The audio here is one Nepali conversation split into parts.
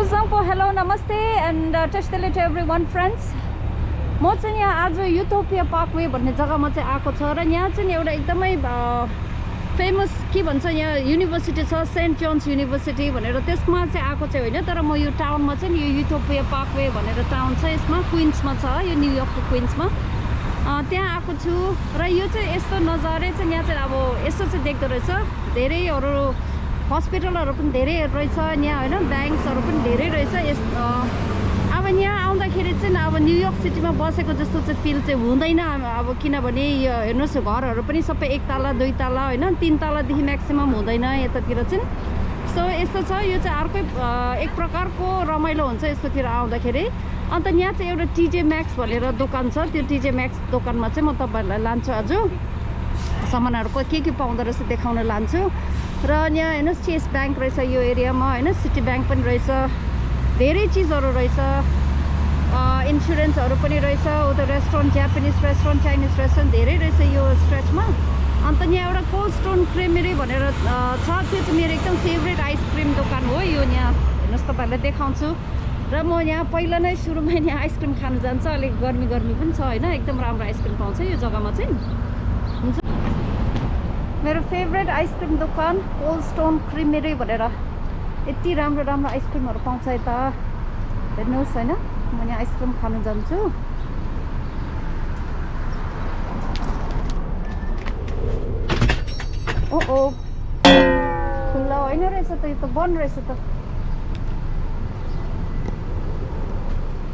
Hello, namaste and tashkele to everyone friends. म चाहिँ यहाँ आज युटोपिया पार्कवे भन्ने जग्गामा चाहिँ आएको छ र यहाँ चाहिँ एउटा एकदमै फेमस के भन्छ यहाँ युनिभर्सिटी छ सेन्ट जोन्स युनिभर्सिटी भनेर त्यसमा चाहिँ आएको चाहिँ होइन तर म यो टाउनमा चाहिँ यो युटोपिया पार्कवे भनेर टाउन छ यसमा क्वीन्समा छ यो न्युयोर्कको क्वीन्समा त्यहाँ आएको छु र यो चाहिँ यस्तो नजारे चाहिँ यहाँ चाहिँ अब यस्तो चाहिँ देख्दो रहेछ धेरैहरू हस्पिटलहरू पनि धेरै रहेछ यहाँ होइन ब्याङ्क्सहरू पनि धेरै रहेछ अब यहाँ आउँदाखेरि चाहिँ अब न्युयोर्क सिटीमा बसेको जस्तो चाहिँ फिल चाहिँ हुँदैन अब किनभने यो हेर्नुहोस् घरहरू पनि सबै एक तला दुई तला होइन तीन तलादेखि म्याक्सिमम हुँदैन यतातिर चाहिँ सो यस्तो छ यो चाहिँ अर्कै एक प्रकारको रमाइलो हुन्छ यस्तोतिर आउँदाखेरि अन्त यहाँ चाहिँ एउटा टिजे म्याक्स भनेर दोकान छ त्यो टिजे म्याक्स दोकानमा चाहिँ म तपाईँहरूलाई लान्छु आज सामानहरूको के पाउँदो रहेछ देखाउन लान्छु र यहाँ हेर्नुहोस् चेस ब्याङ्क रहेछ यो एरियामा होइन सिटी ब्याङ्क पनि रहेछ धेरै चिजहरू रहेछ इन्सुरेन्सहरू पनि रहेछ उता restaurant Japanese restaurant Chinese restaurant धेरै रहेछ यो स्ट्रेचमा अन्त यहाँ एउटा कोल्ड स्टोन क्रिमेरी भनेर छ त्यो चाहिँ मेरो एकदम फेभरेट आइसक्रिम दोकान हो यो यहाँ हेर्नुहोस् तपाईँहरूलाई देखाउँछु र म यहाँ पहिला नै सुरुमा यहाँ आइसक्रिम खानु जान्छ अलिक गर्मी पनि छ होइन एकदम राम्रो आइसक्रिम पाउँछ यो जग्गामा चाहिँ हुन्छ मेरो फेभरेट आइसक्रिम दोकान कोल्ड स्टोन क्रिमेरी भनेर यति राम्रो राम्रो आइसक्रिमहरू पाउँछ यता हेर्नुहोस् होइन म यहाँ आइसक्रिम खानु जान्छु ओ खुल्ला होइन रहेछ त यो त बन्द रहेछ त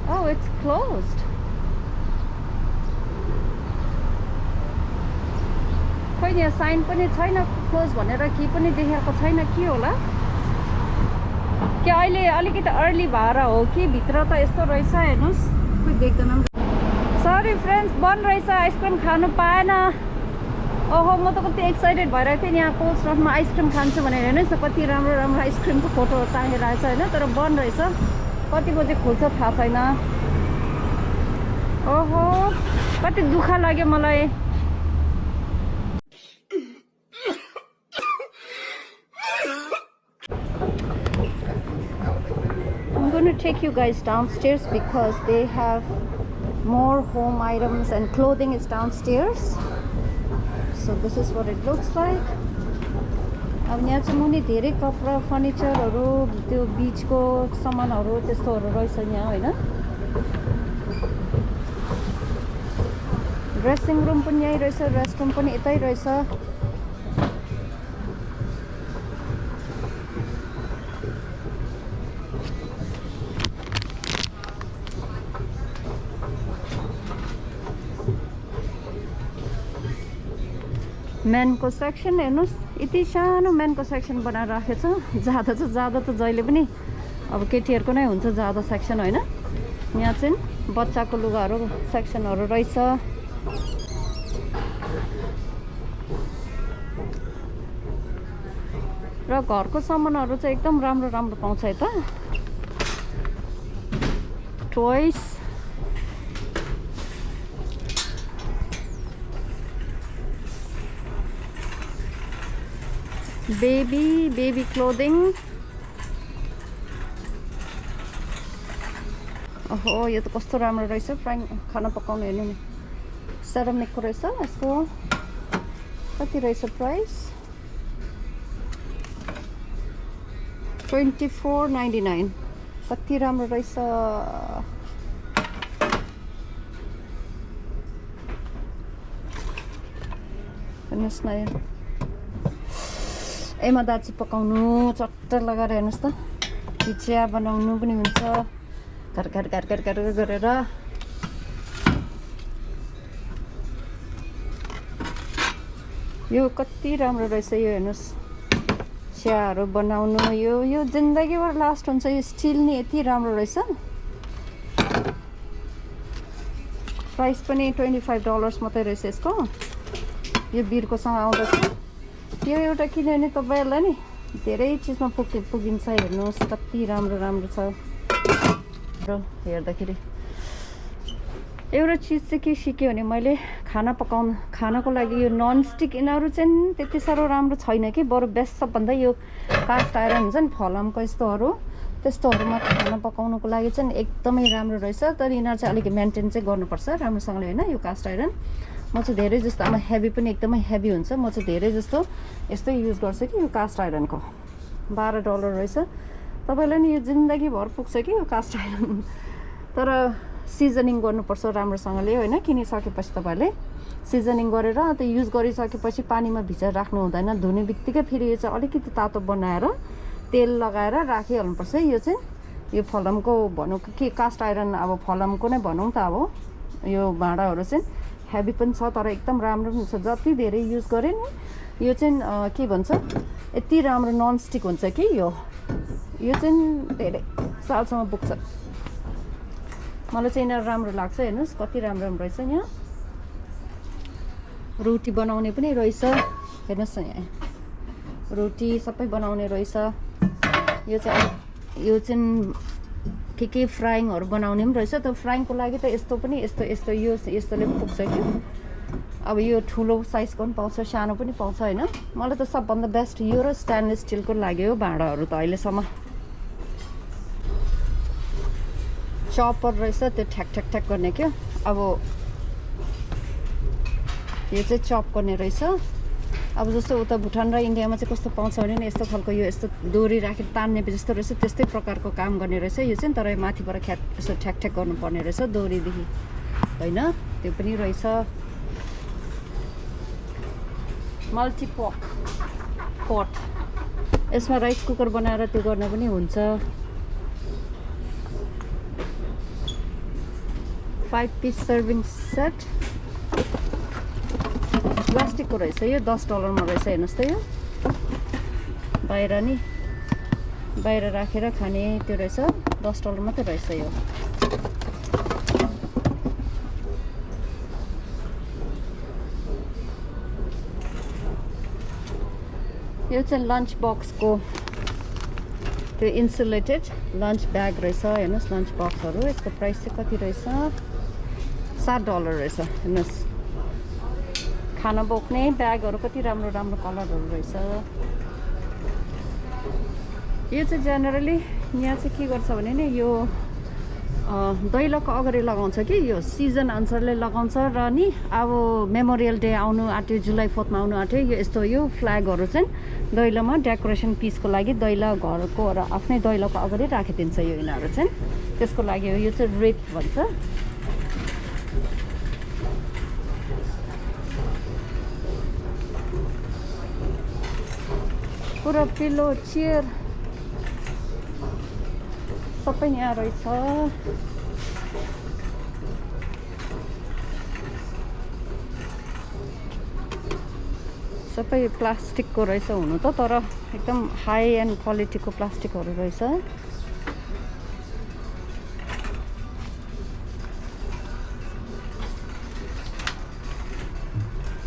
Oh, it's closed. खोइ यहाँ साइन पनि छैन क्लोज भनेर के पनि देखाएको छैन के होला के अहिले अलिकति अर्ली भएर हो कि भित्र त यस्तो रहेछ हेर्नुहोस् खोइ देख्दैन सरी फ्रेन्ड्स बन्द रहेछ आइसक्रिम खानु पाएन ओहो म त कति एक्साइटेड भइरहेको थिएँ यहाँ कोल्ड स्टोनमा आइसक्रिम खान्छु भनेर हेर्नुहोस् न कति राम्रो राम्रो आइसक्रिमको फोटोहरू टाँगेर आएछ होइन तर बन्द रहेछ कति बजे खुल्छ थाहा छैन ओहो कति दुःख लाग्यो मलाई I'm going to take you guys downstairs because they have more home items and clothing is downstairs so this is what it looks like अब यहाँ चाहिँ मुनि धेरै कपडा फर्निचरहरू त्यो बीचको सामानहरू त्यस्तोहरू रहेछ यहाँ होइन ड्रेसिङ रुम पनि यहीँ रहेछ रेस्टरुम पनि यतै रहेछ मेनको सेक्सन हेर्नुहोस् यति सानो मेनको सेक्सन बनाएर राखेको छ जाँदा त जहिले पनि अब केटीहरूको नै हुन्छ जाँदा सेक्सन होइन यहाँ चाहिँ बच्चाको लुगाहरू सेक्सनहरू रहेछ र घरको सामानहरू चाहिँ एकदम राम्रो राम्रो पाउँछ यता टोइस baby clothing ओहो यो त कस्तो राम्रो रहेछ फ्राइङ खाना पकाउनु हेर्नु नि सेरामिकको रहेछ यसको कति रहेछ प्राइस $24.99 कति राम्रो रहेछ हेर्नुहोस् न एमा दाची पकाउनु चट्ट लगाएर हेर्नुहोस् त चिया बनाउनु पनि हुन्छ घर गरेर यो कति राम्रो रहेछ यो हेर्नुहोस् चियाहरू बनाउनु यो जिन्दगीभर लास्ट हुन्छ यो स्टिल नि यति राम्रो रहेछ प्राइस पनि $25 मात्रै रहेछ यसको यो बिर्कोसँग आउँदछ यो एउटा किन्यो भने तपाईँहरूलाई नि धेरै चिजमा पुगिन्छ हेर्नुहोस् कति राम्रो छ र हेर्दाखेरि एउटा चिज चाहिँ के सिक्यो भने मैले खानाको लागि यो ननस्टिक यिनीहरू चाहिँ त्यति साह्रो राम्रो छैन कि बरु बेस्ट सबभन्दा यो कास्ट आइरन हुन्छ नि फलामको यस्तोहरू त्यस्तोहरूमा खाना पकाउनुको लागि चाहिँ एकदमै राम्रो रहेछ। तर यिनीहरू चाहिँ अलिक मेन्टेन चाहिँ गर्नुपर्छ राम्रोसँगले होइन। यो कास्ट आइरन म चाहिँ धेरै जस्तो अब हेभी पनि एकदमै हेभी हुन्छ, म चाहिँ धेरै जस्तो यस्तै युज गर्छु कि यो कास्ट आइरनको। $12 रहेछ। तपाईँलाई नि यो जिन्दगीभर पुग्छ कि यो कास्ट आइरन। तर सिजनिङ गर्नुपर्छ राम्रोसँगले होइन। किनिसकेपछि तपाईँहरूले सिजनिङ गरेर त्यो युज गरिसकेपछि पानीमा भिजाएर राख्नु हुँदैन। धुने बित्तिकै फेरि यो चाहिँ अलिकति तातो बनाएर तेल लगाएर राखिहाल्नुपर्छ। यो चाहिँ यो फलमको भनौँ के कास्ट आइरन अब फलमको नै भनौँ त। अब यो भाँडाहरू चाहिँ हेभी पनि छ तर एकदम राम्रो पनि छ। जति धेरै युज गरे नि यो चाहिँ के भन्छ यति राम्रो ननस्टिक हुन्छ कि यो चाहिँ धेरै सालसम्म पुग्छ। मलाई चाहिँ यिनीहरू राम्रो लाग्छ। हेर्नुहोस् कति राम्रो राम्रो रहेछ। यहाँ रोटी बनाउने पनि रहेछ। हेर्नुहोस् न यहाँ रोटी सबै बनाउने रहेछ। यो चाहिँ के फ्राइङहरू बनाउने पनि रहेछ। त फ्राइङको लागि त यस्तो पनि यस्तो यस्तोले पनि पुग्छ कि। अब यो ठुलो साइजको पनि पाउँछ, सानो पनि पाउँछ होइन। मलाई त सबभन्दा बेस्ट यो र स्टेनलेस स्टिलको लाग्यो भाँडाहरू त अहिलेसम्म। चपर रहेछ त्यो ठ्याक ठ्याक ठ्याक गर्ने क्या। अब यो चाहिँ चप गर्ने रहेछ। अब जस्तो उता भुटान र इन्डियामा चाहिँ कस्तो पाउँछ भने नि यस्तो खालको यो यस्तो डोरी राखेर तान्ने जस्तो रहेछ त्यस्तै प्रकारको काम गर्ने रहेछ यो चाहिँ। तर माथिबाट यसो ठ्याक ठ्याक गर्नुपर्ने रहेछ डोरीदेखि होइन। त्यो पनि रहेछ। मल्टिपट यसमा राइस कुकर बनाएर त्यो गर्न पनि हुन्छ। 5 piece सर्भिङ सेट प्लास्टिकको रहेछ यो। $10 मा रहेछ। हेर्नुहोस् त यो बाहिर राखेर खाने त्यो रहेछ। $10 मात्रै रहेछ यो। यो चाहिँ लन्च बक्सको त्यो इन्सुलेटेड लन्च ब्याग रहेछ। हेर्नुहोस् लन्च बक्सहरू यसको प्राइस चाहिँ कति रहेछ? $7 रहेछ। हेर्नुहोस् खाना बोक्ने ब्यागहरू कति राम्रो राम्रो कलरहरू रहेछ। यो चाहिँ जेनरली यहाँ चाहिँ के गर्छ भने नि यो दैलोको अगाडि लगाउँछ कि यो सिजन अनुसारले लगाउँछ। र नि अब मेमोरियल डे आउनु आँट्यो, जुलाई 4 आउनु आँट्यो। यो यस्तो यो फ्ल्यागहरू चाहिँ दैलोमा डेकोरेसन पिसको लागि दैलो घरको र आफ्नै दैलोको अगाडि राखिदिन्छ यो यिनीहरू चाहिँ। त्यसको लागि यो चाहिँ रेप भन्छ। पुरा पिलो चेयर सबै यहाँ रहेछ। सबै प्लास्टिकको रहेछ हुनु त, तर एकदम हाई एन्ड क्वालिटीको प्लास्टिकहरू रहेछ।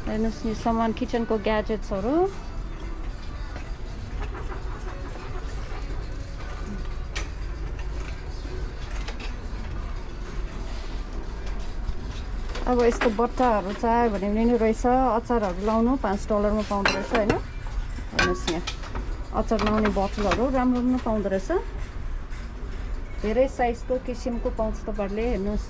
हेर्नुहोस् नि सामान किचनको ग्याजेट्सहरू। अब यस्तो बट्टाहरू चाहियो भने पनि रहेछ। अचारहरू लाउनु $5 मा पाउँदो रहेछ होइन। हेर्नुहोस् यहाँ अचार लाउने बोतलहरू राम्रो राम्रो पाउँदो रहेछ। धेरै साइजको किसिमको पाउँछ तपाईँहरूले। हेर्नुहोस्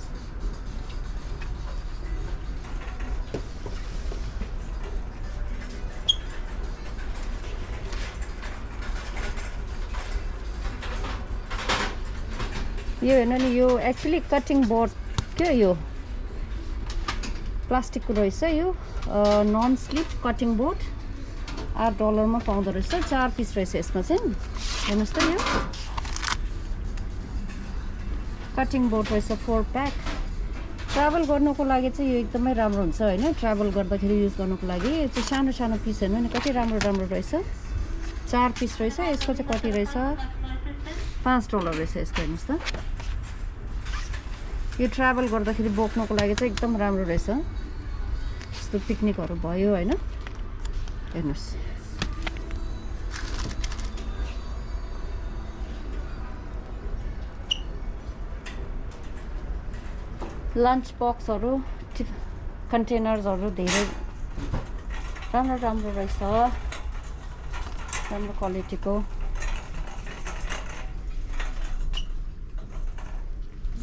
यो हेर्नु नि यो एक्चुअली कटिङ बोर्ड क्या। यो प्लास्टिकको रहेछ। यो नन स्लिप कटिङ बोर्ड $8 मा पाउँदो रहेछ। 4 पिस रहेछ यसमा चाहिँ। हेर्नुहोस् त यो कटिङ बोर्ड रहेछ 4 प्याक। ट्राभल गर्नुको लागि चाहिँ यो एकदमै राम्रो हुन्छ होइन। ट्राभल गर्दाखेरि युज गर्नुको लागि यो चाहिँ सानो सानो पिस हेर्नु नि कति राम्रो राम्रो रहेछ। 4 पिस रहेछ। यसको चाहिँ कति रहेछ? $5 रहेछ यसको। हेर्नुहोस् त यो ट्राभल गर्दाखेरि बोक्नुको लागि चाहिँ एकदम राम्रो रहेछ। यस्तो पिकनिकहरू भयो होइन। हेर्नुहोस् लन्च बक्सहरू कन्टेनर्सहरू धेरै राम्रो राम्रो रहेछ। राम्रो क्वालिटीको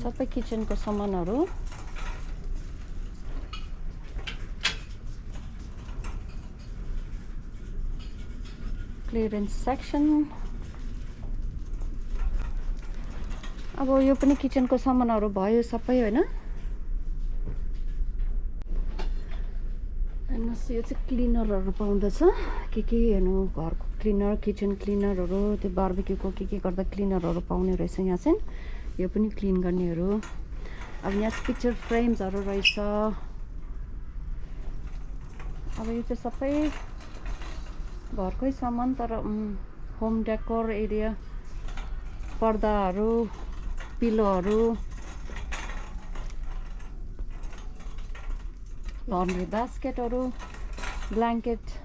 सबै किचनको सामानहरू क्लियरेन्स सेक्सन अब यो पनि किचनको सामानहरू भयो सबै हैन हेर्नुस् यो चाहिँ क्लिनरहरू पाउँदछ के हेर्नु घरको क्लिनर किचन क्लिनरहरू त्यो बार्बिक्यूको के गर्दा क्लिनरहरू पाउने रहेछ यहाँ चाहिँ यो पनि क्लिन गर्नेहरू अब यहाँ पिक्चर फ्रेम्सहरू रहेछ अब यो चाहिँ सबै घरकै सामान तर होम डेकोर एरिया पर्दाहरू पिलोहरू लन्ड्री बास्केटहरू ब्ल्याङ्केट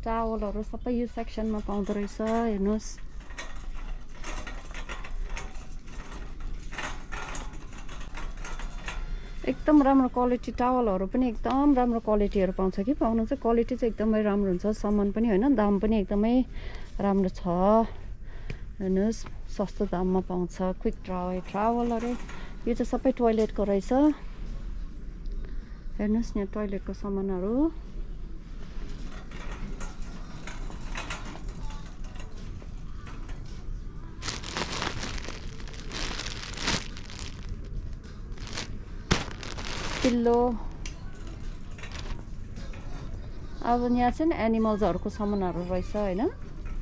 टावलहरू सबै यो सेक्सनमा पाउँदो रहेछ हेर्नुहोस् एकदम राम्रो क्वालिटी टावलहरू पनि एकदम राम्रो क्वालिटीहरू पाउँछ कि पाउनु चाहिँ क्वालिटी चाहिँ एकदमै राम्रो हुन्छ सामान पनि हैन दाम पनि एकदमै राम्रो छ हेर्नुहोस् सस्तो दाममा पाउँछ क्विक ट्रावल अरे यो चाहिँ सबै टोयलेटको रहेछ हेर्नुहोस् यहाँ टोयलेटको सामानहरू पिल्लो अब यहाँ चाहिँ एनिमल्सहरूको सामानहरू रहेछ हैन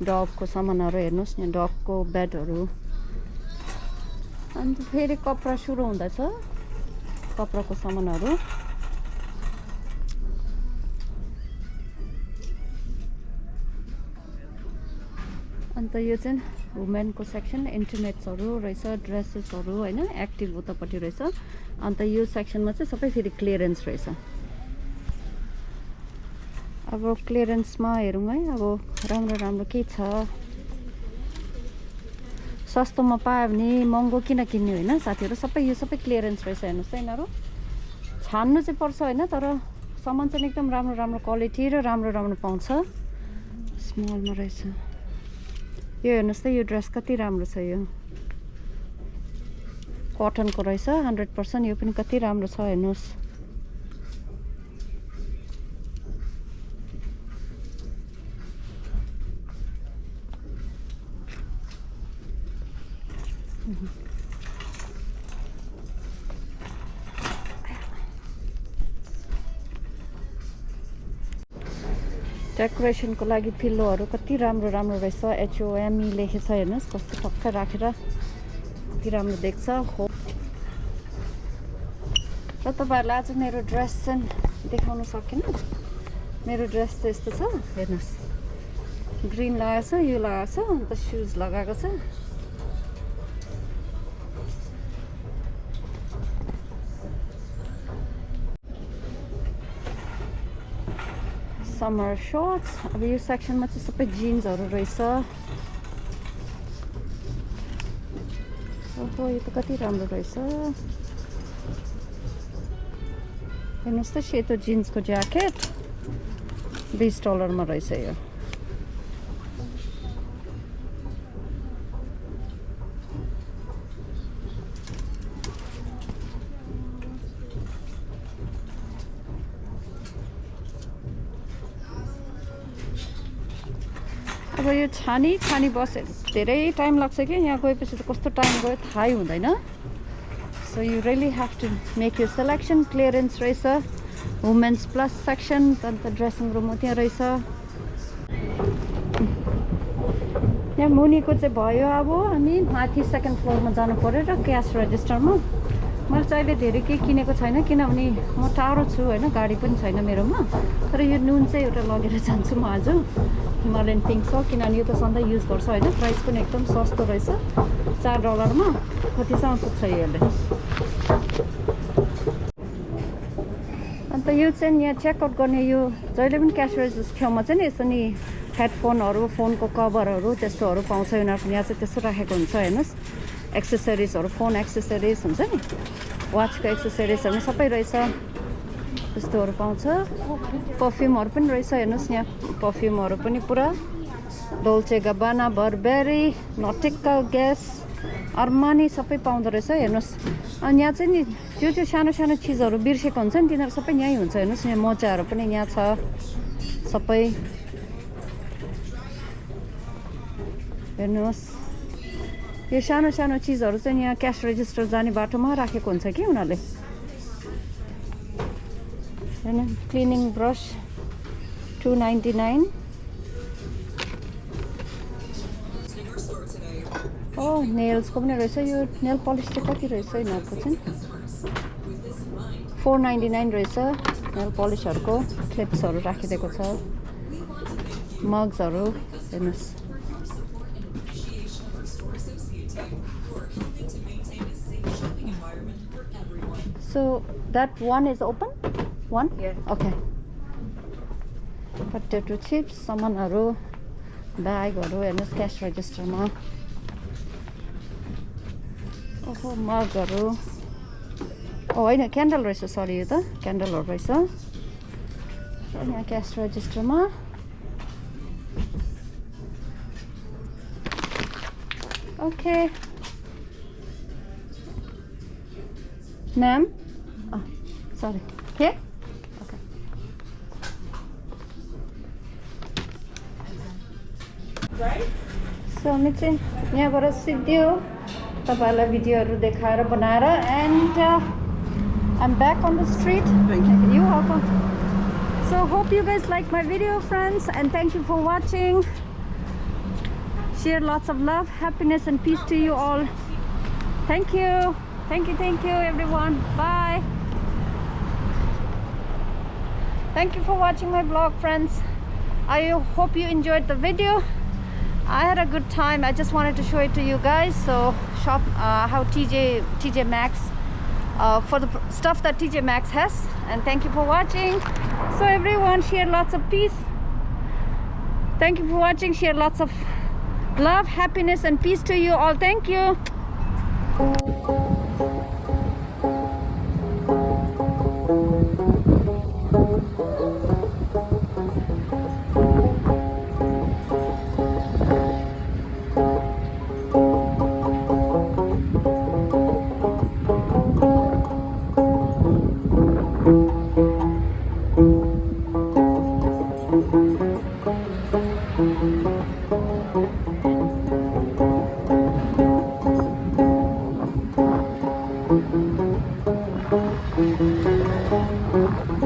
डगको सामानहरू हेर्नुहोस् यहाँ डगको बेडहरू अन्त फेरि कपडा सुरु हुँदैछ कपडाको सामानहरू अन्त यो चाहिँ वुमेनको सेक्सन इन्टिमेट्सहरू रहेछ ड्रेसेसहरू हैन एक्टिभ उतापट्टि रहेछ अन्त यो सेक्सनमा चाहिँ सबै फेरि क्लियरेन्स रहेछ अब क्लियरेन्समा हेरौँ है अब राम्रो के छ सस्तोमा पायो भने महँगो किन किन्ने होइन साथीहरू सबै यो सबै क्लियरेन्स रहेछ हेर्नुहोस् त यिनीहरू छान्नु चाहिँ पर्छ होइन तर सामान चाहिँ एकदम राम्रो क्वालिटी र राम्रो पाउँछ स्मलमा रहेछ यो हेर्नुहोस् त यो ड्रेस कति राम्रो छ यो कटनको रहेछ 100% यो पनि कति राम्रो छ हेर्नुहोस् डेकोरेसनको लागि पिल्लोहरू कति राम्रो रहेछ HOME लेखेछ हेर्नुहोस् कस्तो टक्कै राखेर कति राम्रो देख्छ हो र तपाईहरुलाई आज मेरो ड्रेस चाहिँ देखाउन सकिन मेरो ड्रेस चाहिँ यस्तो छ हेर्नुहोस् ग्रीन लगाएको छ यो लगाएको छ अन्त सुज लगाएको छ समर शर्ट्स अब यो सेक्सनमा चाहिँ सबै जिन्सहरू रहेछ ओहो यो त कति राम्रो रहेछ हेर्नुहोस् त सेतो जिन्सको ज्याकेट $20 मा रहेछ यो अब यो छानी बसेर धेरै टाइम लाग्छ कि यहाँ गएपछि त कस्तो टाइम गयो थाहै हुँदैन so you really have to make your selection clearance रहेछ वुमेन्स प्लस सेक्सन अन्त ड्रेसिङ रुम त्यहाँ रहेछ यहाँ मुनिको चाहिँ भयो अब हामी माथि सेकेन्ड फ्लोरमा जानु पर्यो र क्यास रेजिस्टरमा मैले चाहिँ अहिले धेरै केही किनेको छैन किनभने म टाढो छु होइन गाडी पनि छैन मेरोमा तर यो नुन चाहिँ एउटा लगेर जान्छु म आज हिमालयन पिङ्क छ किनभने यो त सधैँ युज गर्छ होइन प्राइस पनि एकदम सस्तो रहेछ $4 मा कतिसम्म पुग्छ यसले अन्त यो चाहिँ यहाँ चेकआउट गर्ने यो जहिले पनि क्यास रेजिस्टर छेउमा चाहिँ नि यसो नि हेडफोनहरू फोनको कभरहरू त्यस्तोहरू पाउँछ उनीहरूको यहाँ चाहिँ त्यस्तो राखेको हुन्छ हेर्नुहोस् एक्सेसरिजहरू फोन एक्सेसरिज हुन्छ नि वाचको एक्सेसरिजहरू सबै रहेछ त्यस्तोहरू पाउँछ पर्फ्युमहरू पनि रहेछ हेर्नुहोस् यहाँ पर्फ्युमहरू पनि पुरा डोल्चे गब्बाना बर्बेरी नटिका ग्यास अर्मानी सबै पाउँदो रहेछ हेर्नुहोस्। अनि यहाँ चाहिँ नि जो सानो सानो चिजहरू बिर्सेको हुन्छ नि तिनीहरू सबै यहीँ हुन्छ। हेर्नुहोस् यहाँ मोजाहरू पनि यहाँ छ सबै। हेर्नुहोस् यो सानो सानो चिजहरू चाहिँ यहाँ क्यास रेजिस्टर जाने बाटोमा राखेको हुन्छ कि उनीहरूले। हेर्नु क्लिनिङ ब्रस $2.99। नेल्सको पनि रहेछ। यो नेल पलिस चाहिँ कति रहेछ यिनीहरूको चाहिँ $4.99 रहेछ। नेल पलिसहरूको क्लिप्सहरू राखिदिएको छ। मग्सहरू हेर्नुहोस्। So that one is open? One? Yes. Okay. Potato chips, सामानहरू, ब्यागहरू हेर्नुहोस् क्यास रेजिस्टरमा। ओहो मगहरू। होइन क्यान्डल रहेछ, सरी यो त क्यान्डलहरू रहेछ यहाँ क्यास रेजिस्टरमा। ओके म्याम, सरी के ओके। सो हामी चाहिँ यहाँबाट सिक्दियो तपाईँहरूलाई भिडियोहरू देखाएर बनाएर। And I'm back on the street. Thank you. You're welcome. So hope you guys like my video, friends, and thank you for watching. Share lots of love, happiness, and peace to you all. Thank you. Thank you, everyone. Bye. Thank you for watching my vlog, friends. I hope you enjoyed the video. I had a good time. I just wanted to show it to you guys. So shop how TJ Maxx for the stuff that TJ Maxx has. And thank you for watching. So everyone, share lots of peace. Thank you for watching. Share lots of love, happiness, and peace to you all. Thank you.